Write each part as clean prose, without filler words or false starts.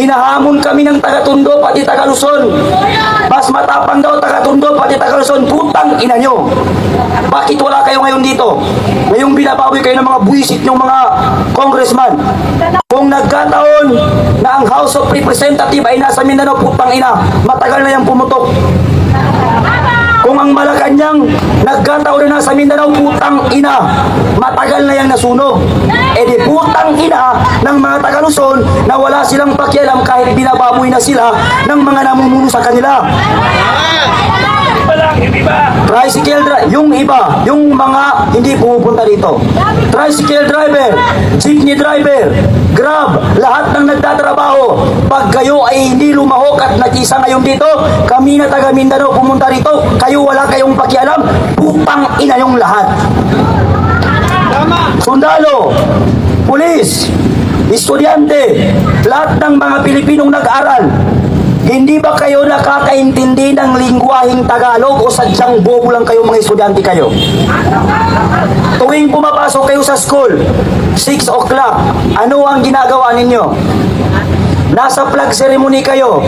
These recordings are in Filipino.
Hinahamon kami ng taga-Tondo, pati taga-Luzon. Mas matapang daw taga-Tondo, pati taga-Luzon. Putang ina nyo. Bakit wala kayo ngayon dito? Ngayong binabawi kayo ng mga buwisit ng mga congressman. Kung nagkataon na ang House of Representative ay nasa Mindanao, putang ina, matagal na yung pumutok. Kung ang Malacanang nagkataon na nasa Mindanao, putang ina, matagal na yung nasunog. E di putang ina ng mga taga-Luzon na wala silang pakialam kahit binababoy na sila ng mga namumuno sa kanila. Tricycle driver, yung iba, yung mga hindi pumupunta dito. Tricycle driver, jeepney driver, Grab, lahat ng nagtatrabaho. Pag kayo ay hindi lumahok at nag-isa ngayon dito, kami na taga Mindanao pumunta dito, kayo wala kayong pakialam, putang ina yung lahat. Sundalo, pulis, estudyante, lahat ng mga Pilipinong nag-aral, hindi ba kayo nakakaintindi ng lingwaheng Tagalog o sadyang bobo lang kayo mga estudyante kayo? Tuwing pumapasok kayo sa school, 6 o'clock, ano ang ginagawa ninyo? Nasa flag ceremony kayo,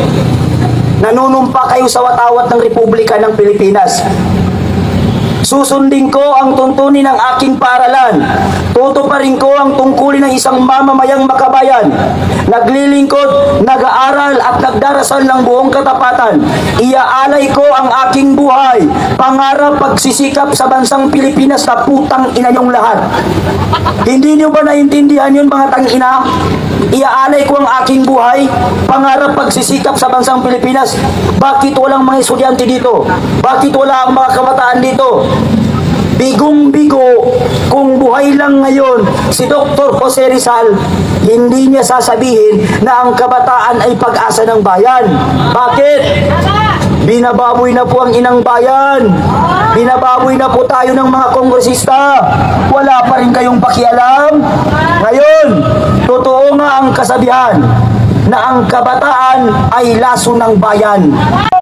nanunumpa kayo sa watawat ng Republika ng Pilipinas. Susundin ko ang tuntunin ng aking paaralan. Tutuparin ko ang tungkulin ng isang mamamayang makabayan. Naglilingkod, nag-aaral at nagdarasal ng buong katapatan. Iaalay ko ang aking buhay. Pangarap, pagsisikap sa bansang Pilipinas na putang ina niyong lahat. Hindi niyo ba naintindihan yun mga tangina? Iaalay ko ang aking buhay. Pangarap, pagsisikap sa bansang Pilipinas. Bakit walang mga estudyante dito? Bakit wala ang mga kabataan dito? Bigong-bigo, kung buhay lang ngayon si Dr. Jose Rizal, hindi niya sasabihin na ang kabataan ay pag-asa ng bayan. Bakit? Binababoy na po ang inang bayan. Binababoy na po tayo ng mga kongresista. Wala pa rin kayong pakialam. Ngayon, totoo nga ang kasabihan na ang kabataan ay laso ng bayan.